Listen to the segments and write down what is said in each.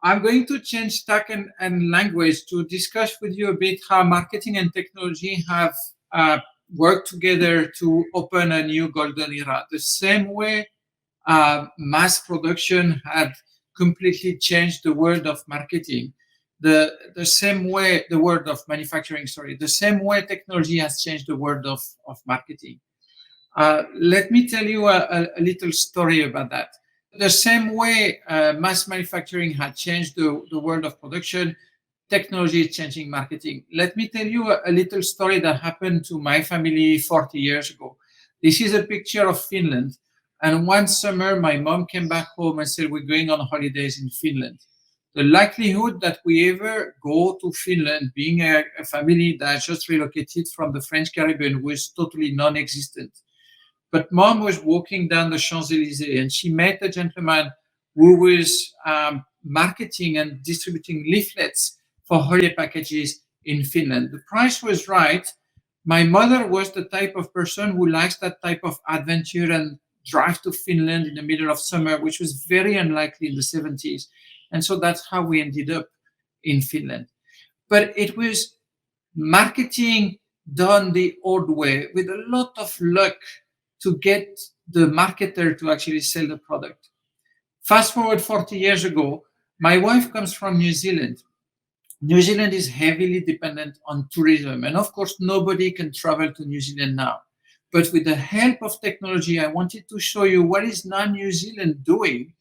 I'm going to change tack and language to discuss with you a bit how marketing and technology have worked together to open a new golden era. The same way mass production had completely changed the world of marketing, the same way the world of manufacturing, sorry, the same way technology has changed the world of marketing. Let me tell you a little story about that. The same way mass manufacturing had changed the world of production, technology is changing marketing. Let me tell you a little story that happened to my family 40 years ago. This is a picture of Finland. And one summer, my mom came back home and said, we're going on holidays in Finland. The likelihood that we ever go to Finland, being a family that just relocated from the French Caribbean, was totally non-existent. But mom was walking down the Champs-Élysées and she met a gentleman who was marketing and distributing leaflets for holiday packages in Finland. The price was right. My mother was the type of person who likes that type of adventure and drive to Finland in the middle of summer, which was very unlikely in the 70s. And so that's how we ended up in Finland. But it was marketing done the old way with a lot of luck to get the marketer to actually sell the product. Fast forward 40 years ago, my wife comes from New Zealand. New Zealand is heavily dependent on tourism. And of course, nobody can travel to New Zealand now. But with the help of technology, I wanted to show you what is now New Zealand doing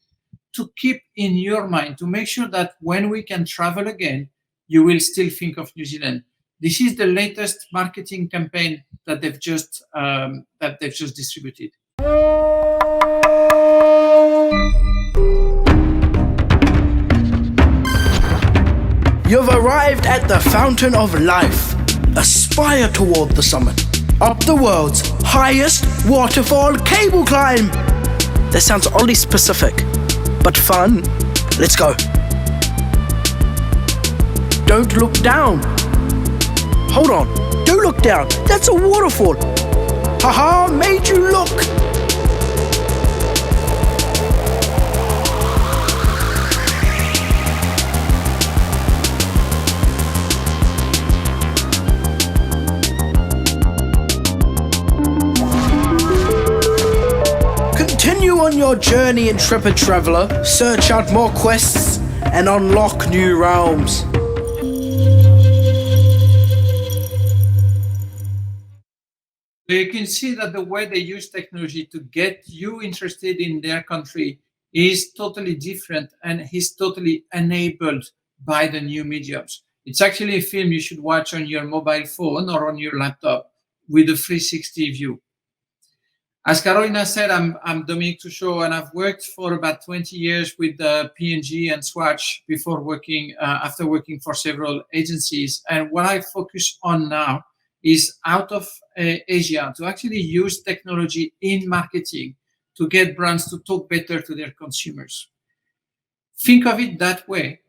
to keep in your mind, to make sure that when we can travel again, you will still think of New Zealand. This is the latest marketing campaign that they've just distributed. You've arrived at the fountain of life. Aspire toward the summit. Up the world's highest waterfall cable climb. That sounds oddly specific, but fun. Let's go. Don't look down. Hold on, don't look down. That's a waterfall. Haha, made you look. Continue on your journey, intrepid traveler. Search out more quests and unlock new realms. You can see that the way they use technology to get you interested in their country is totally different and is totally enabled by the new mediums. It's actually a film you should watch on your mobile phone or on your laptop with a 360 view. As Carolina said, I'm Dominique Touchaud, and I've worked for about 20 years with P&G and Swatch after working for several agencies. And what I focus on now is out of Asia to actually use technology in marketing to get brands to talk better to their consumers. Think of it that way.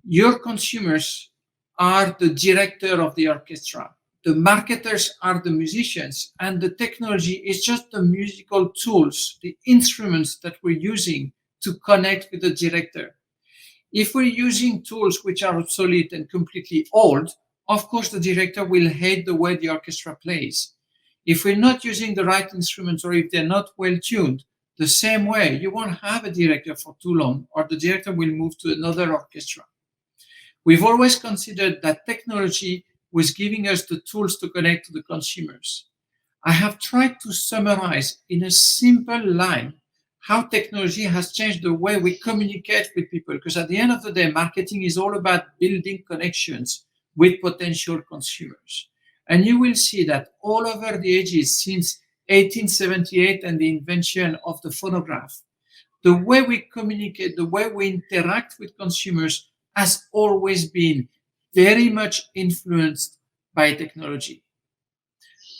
Your consumers are the director of the orchestra. The marketers are the musicians, and the technology is just the musical tools, the instruments that we're using to connect with the director. If we're using tools which are obsolete and completely old, of course, the director will hate the way the orchestra plays. If we're not using the right instruments or if they're not well tuned, the same way, you won't have a director for too long, or the director will move to another orchestra. We've always considered that technology was giving us the tools to connect to the consumers. I have tried to summarize in a simple line how technology has changed the way we communicate with people, because at the end of the day, marketing is all about building connections with potential consumers. And you will see that all over the ages since 1878 and the invention of the phonograph, the way we communicate, the way we interact with consumers has always been very much influenced by technology.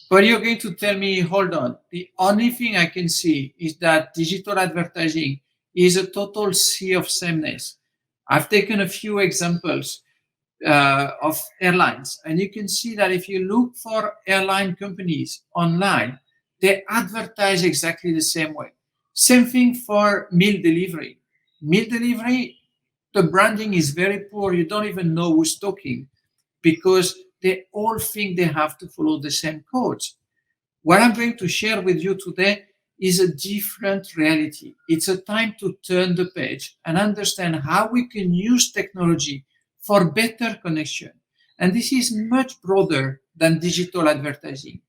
But you're going to tell me, hold on, the only thing I can see is that digital advertising is a total sea of sameness. I've taken a few examples of airlines, and you can see that if you look for airline companies online, they advertise exactly the same way. Same thing for meal delivery. Meal delivery The branding is very poor. You don't even know who's talking because they all think they have to follow the same codes. What I'm going to share with you today is a different reality. It's a time to turn the page and understand how we can use technology for better connection. And this is much broader than digital advertising.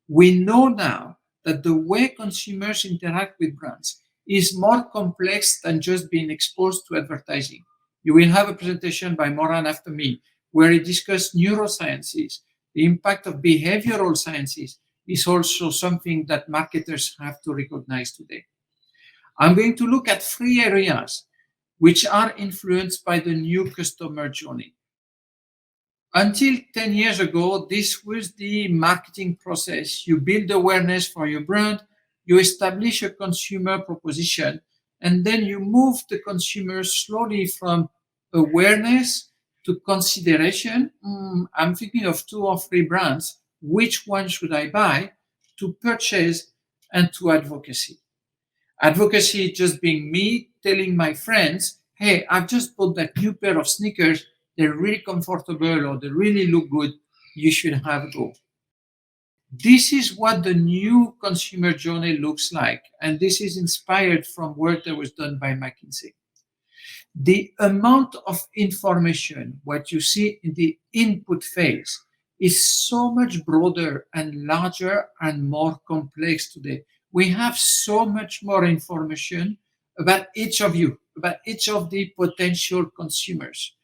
We know now that the way consumers interact with brands is more complex than just being exposed to advertising. You will have a presentation by Moran after me where he discussed neurosciences. The impact of behavioral sciences is also something that marketers have to recognize today. I'm going to look at three areas which are influenced by the new customer journey. Until 10 years ago, this was the marketing process. You build awareness for your brand, you establish a consumer proposition, and then you move the consumer slowly from awareness to consideration. I'm thinking of 2 or 3 brands. Which one should I buy? To purchase and to advocacy. Advocacy just being me telling my friends, hey, I've just bought that new pair of sneakers. They're really comfortable or they really look good. You should have a go. This is what the new consumer journey looks like. And this is inspired from work that was done by McKinsey. The amount of information, what you see in the input phase, is so much broader and larger and more complex today. We have so much more information about each of you, about each of the potential consumers,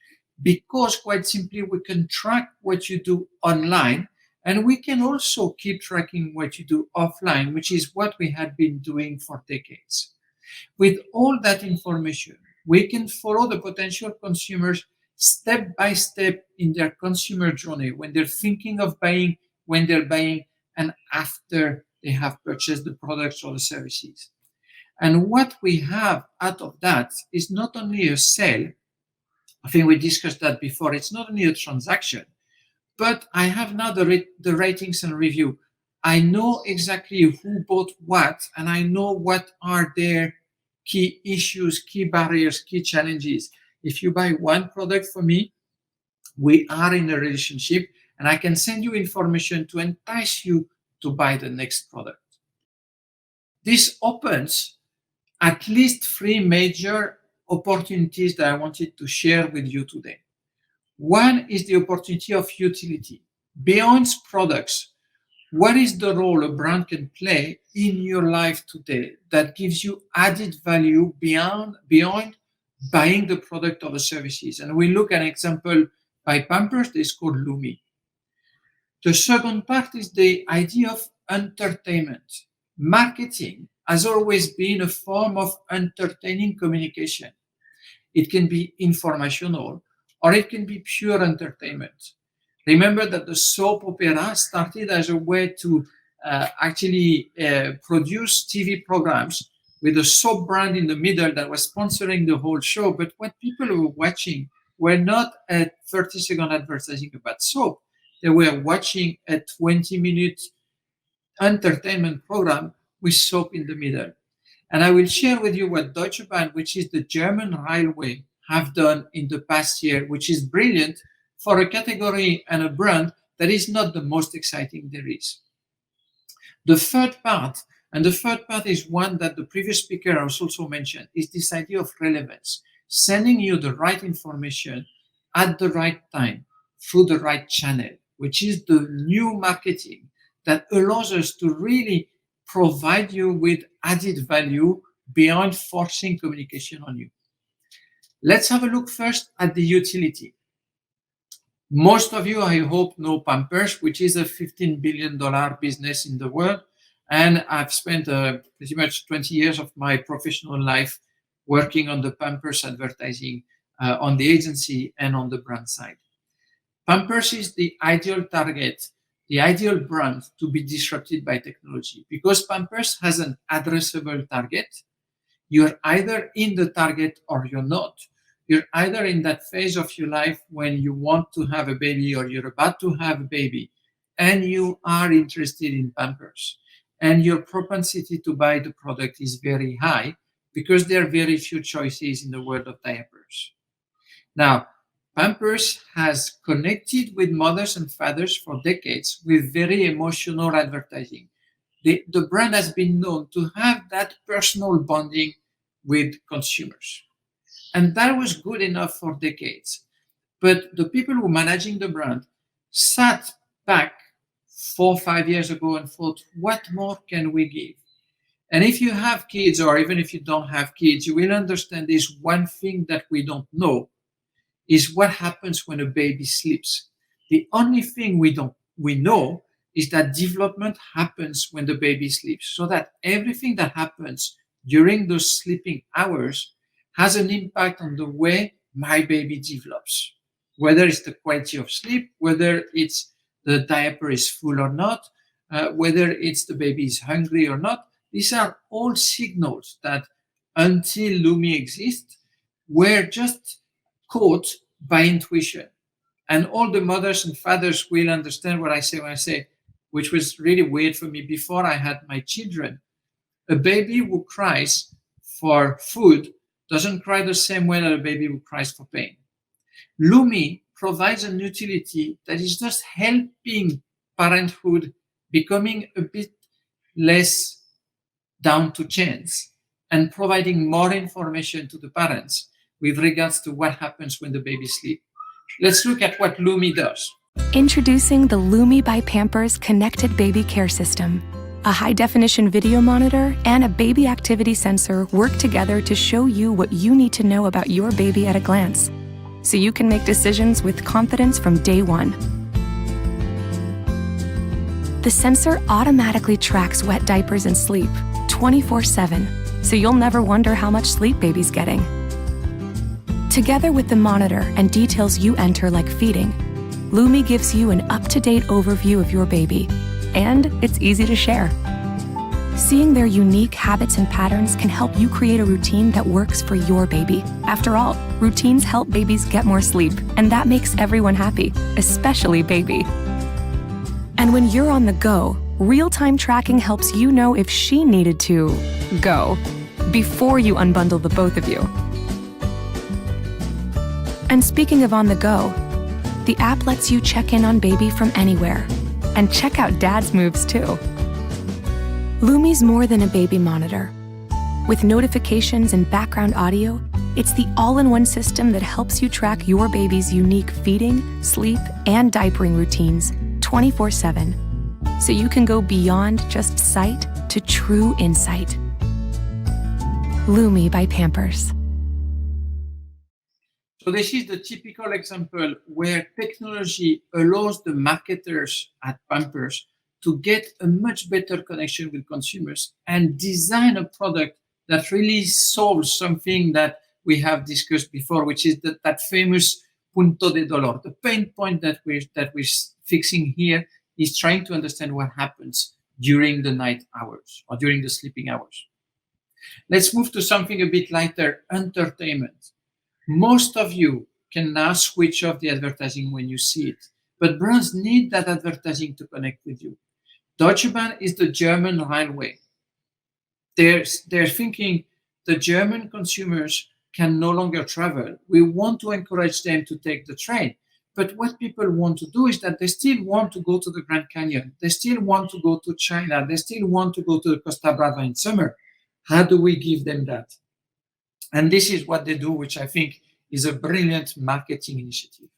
because quite simply we can track what you do online and we can also keep tracking what you do offline, which is what we had been doing for decades. With all that information, we can follow the potential consumers step by step in their consumer journey when they're thinking of buying, when they're buying, and after they have purchased the products or the services. And what we have out of that is not only a sale, I think we discussed that before, it's not only a transaction, but I have now the ratings and review. I know exactly who bought what, and I know what are their key issues, key barriers, key challenges. If you buy one product from me, we are in a relationship, and I can send you information to entice you to buy the next product. This opens at least 3 major opportunities that I wanted to share with you today. One is the opportunity of utility. Beyond products, what is the role a brand can play in your life today that gives you added value beyond buying the product or the services? And we look at an example by Pampers, it's called Lumi. The second part is the idea of entertainment. Marketing has always been a form of entertaining communication. It can be informational or it can be pure entertainment. Remember that the soap opera started as a way to actually produce TV programs with a soap brand in the middle that was sponsoring the whole show. But what people were watching were not a 30-second advertising about soap. They were watching a 20-minute entertainment program with soap in the middle. And I will share with you what Deutsche Bahn, which is the German railway, have done in the past year, which is brilliant for a category and a brand that is not the most exciting there is. The third part is one that the previous speaker has also mentioned, is this idea of relevance, sending you the right information at the right time through the right channel, which is the new marketing that allows us to really provide you with added value beyond forcing communication on you. Let's have a look first at the utility. Most of you, I hope, know Pampers, which is a $15 billion business in the world. And I've spent pretty much 20 years of my professional life working on the Pampers advertising on the agency and on the brand side. Pampers is the ideal target, the ideal brand to be disrupted by technology, because Pampers has an addressable target. You're either in the target or you're not. You're either in that phase of your life when you want to have a baby or you're about to have a baby and you are interested in Pampers. And your propensity to buy the product is very high because there are very few choices in the world of diapers. Now, Pampers has connected with mothers and fathers for decades with very emotional advertising. The brand has been known to have that personal bonding with consumers. And that was good enough for decades. But the people who were managing the brand sat back 4 or 5 years ago and thought, what more can we give? And if you have kids, or even if you don't have kids, you will understand this one thing that we don't know is what happens when a baby sleeps. The only thing we know is that development happens when the baby sleeps, so that everything that happens during those sleeping hours has an impact on the way my baby develops. Whether it's the quality of sleep, whether it's the diaper is full or not, whether it's the baby is hungry or not, these are all signals that until Lumi exists, were just caught by intuition. And all the mothers and fathers will understand what I say when I say, which was really weird for me before I had my children. A baby who cries for food doesn't cry the same way that a baby who cries for pain. Lumi provides an utility that is just helping parenthood becoming a bit less down to chance and providing more information to the parents with regards to what happens when the baby sleeps. Let's look at what Lumi does. Introducing the Lumi by Pampers Connected Baby Care System. A high-definition video monitor and a baby activity sensor work together to show you what you need to know about your baby at a glance, so you can make decisions with confidence from day one. The sensor automatically tracks wet diapers and sleep 24/7, so you'll never wonder how much sleep baby's getting. Together with the monitor and details you enter like feeding, Lumi gives you an up-to-date overview of your baby, and it's easy to share. Seeing their unique habits and patterns can help you create a routine that works for your baby. After all, routines help babies get more sleep, and that makes everyone happy, especially baby. And when you're on the go, real-time tracking helps you know if she needed to go before you unbundle the both of you. And speaking of on the go, the app lets you check in on baby from anywhere and check out dad's moves too. Lumi's more than a baby monitor. With notifications and background audio, it's the all-in-one system that helps you track your baby's unique feeding, sleep, and diapering routines 24/7, so you can go beyond just sight to true insight. Lumi by Pampers. So this is the typical example where technology allows the marketers at Pampers to get a much better connection with consumers and design a product that really solves something that we have discussed before, which is that famous punto de dolor. The pain point that we're fixing here is trying to understand what happens during the night hours or during the sleeping hours. Let's move to something a bit lighter, entertainment. Most of you can now switch off the advertising when you see it, but brands need that advertising to connect with you. Deutsche Bahn is the German railway. They're thinking the German consumers can no longer travel. We want to encourage them to take the train. But what people want to do is that they still want to go to the Grand Canyon. They still want to go to China. They still want to go to the Costa Brava in summer. How do we give them that? And this is what they do, which I think is a brilliant marketing initiative.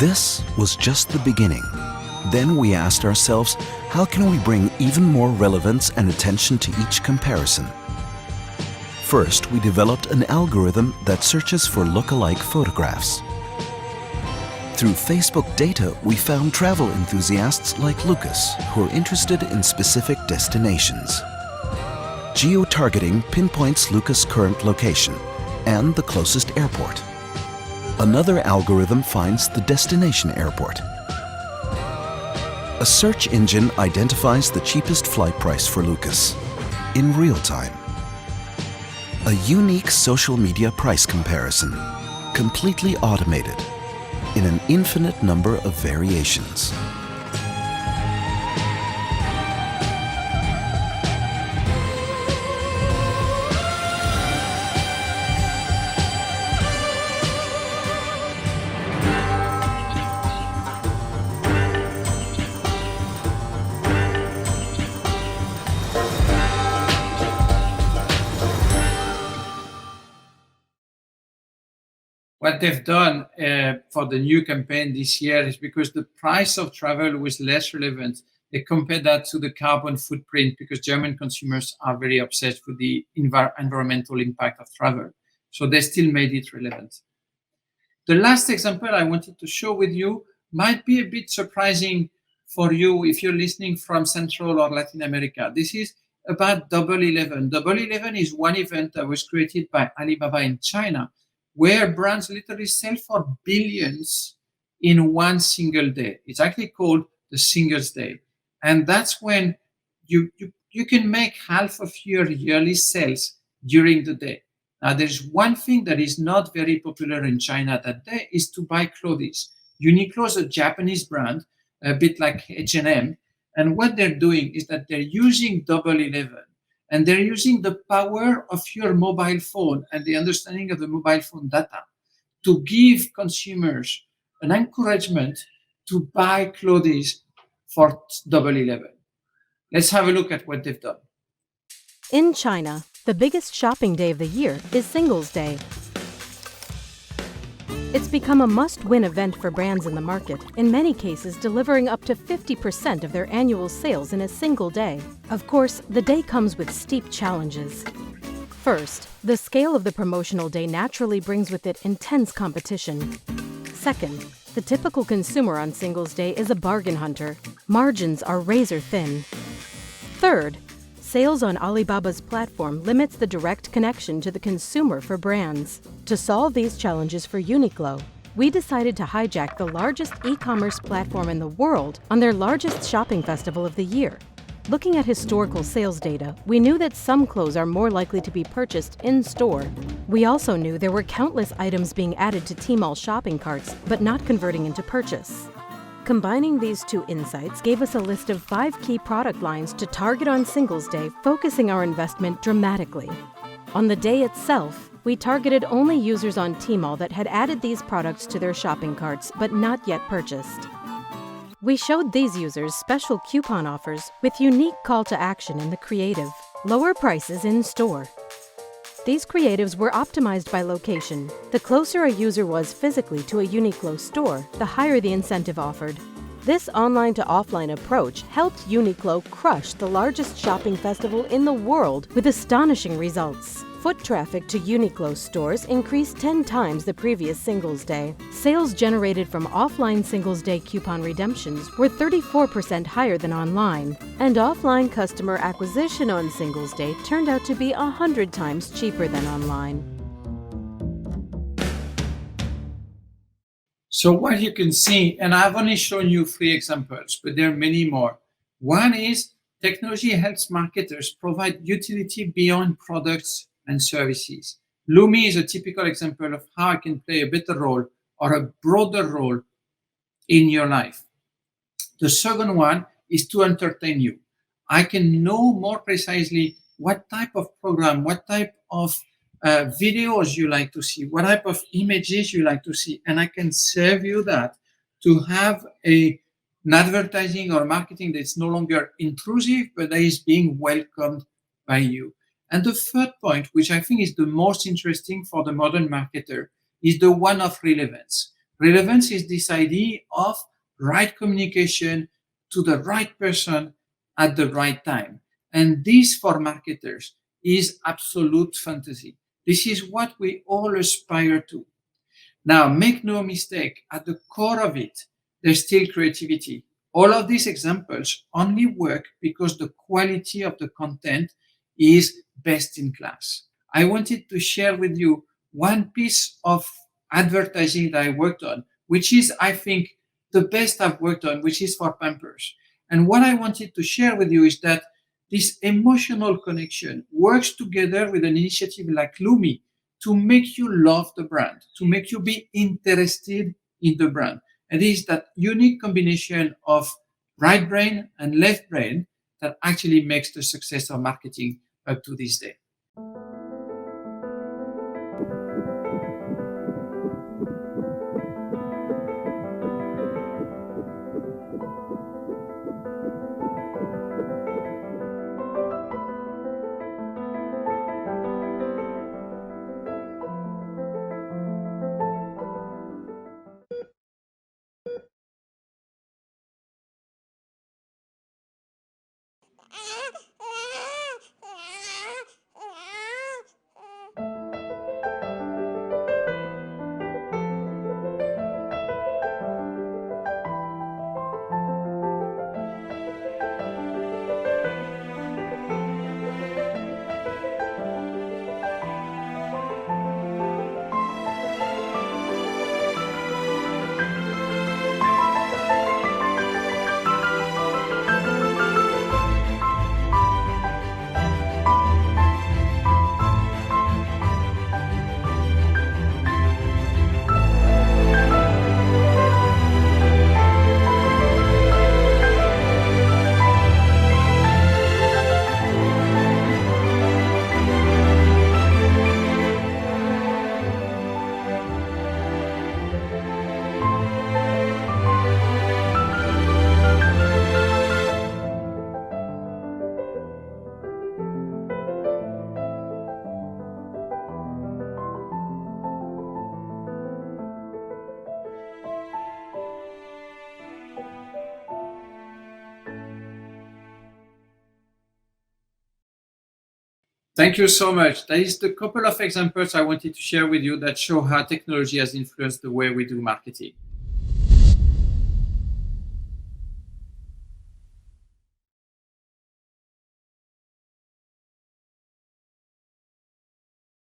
This was just the beginning. Then we asked ourselves, how can we bring even more relevance and attention to each comparison? First, we developed an algorithm that searches for look-alike photographs. Through Facebook data, we found travel enthusiasts like Lucas who are interested in specific destinations. Geo-targeting pinpoints Lucas' current location and the closest airport. Another algorithm finds the destination airport. A search engine identifies the cheapest flight price for Lucas in real time. A unique social media price comparison, completely automated, in an infinite number of variations. What they've done for the new campaign this year is because the price of travel was less relevant. They compared that to the carbon footprint because German consumers are very obsessed with the environmental impact of travel. So they still made it relevant. The last example I wanted to show with you might be a bit surprising for you if you're listening from Central or Latin America. This is about Double 11. Double 11 is one event that was created by Alibaba in China, where brands literally sell for billions in one single day. It's actually called the Singles Day. And that's when you can make half of your yearly sales during the day. Now, there's one thing that is not very popular in China that day is to buy clothes. Uniqlo is a Japanese brand, a bit like H&M. And what they're doing is that they're using Double 11. And they're using the power of your mobile phone and the understanding of the mobile phone data to give consumers an encouragement to buy clothes for Double 11. Let's have a look at what they've done. In China, the biggest shopping day of the year is Singles Day. It's become a must-win event for brands in the market, in many cases delivering up to 50% of their annual sales in a single day. Of course, the day comes with steep challenges. First, the scale of the promotional day naturally brings with it intense competition. Second, the typical consumer on Singles Day is a bargain hunter. Margins are razor thin. Third, sales on Alibaba's platform limits the direct connection to the consumer for brands. To solve these challenges for Uniqlo, we decided to hijack the largest e-commerce platform in the world on their largest shopping festival of the year. Looking at historical sales data, we knew that some clothes are more likely to be purchased in-store. We also knew there were countless items being added to Tmall shopping carts, but not converting into purchase. Combining these two insights gave us a list of 5 key product lines to target on Singles Day, focusing our investment dramatically. On the day itself, we targeted only users on Tmall that had added these products to their shopping carts but not yet purchased. We showed these users special coupon offers with unique call to action in the creative, lower prices in store. These creatives were optimized by location. The closer a user was physically to a Uniqlo store, the higher the incentive offered. This online to offline approach helped Uniqlo crush the largest shopping festival in the world with astonishing results. Foot traffic to Uniqlo stores increased 10 times the previous Singles Day. Sales generated from offline Singles Day coupon redemptions were 34% higher than online, and offline customer acquisition on Singles Day turned out to be 100 times cheaper than online. So what you can see, and I've only shown you 3 examples, but there are many more. One is technology helps marketers provide utility beyond products and services. Lumi is a typical example of how I can play a better role or a broader role in your life. The second one is to entertain you. I can know more precisely what type of program, what type of videos you like to see, what type of images you like to see, and I can serve you that to have an advertising or marketing that's no longer intrusive, but that is being welcomed by you. And the third point, which I think is the most interesting for the modern marketer, is the one of relevance. Relevance is this idea of right communication to the right person at the right time. And this, for marketers, is absolute fantasy. This is what we all aspire to. Now, make no mistake, at the core of it, there's still creativity. All of these examples only work because the quality of the content is best in class. I wanted to share with you one piece of advertising that I worked on, which is, I think, the best I've worked on, which is for Pampers. And what I wanted to share with you is that this emotional connection works together with an initiative like Lumi to make you love the brand, to make you be interested in the brand. And it is that unique combination of right brain and left brain that actually makes the success of marketing up to this day. Thank you so much. That is the couple of examples I wanted to share with you that show how technology has influenced the way we do marketing.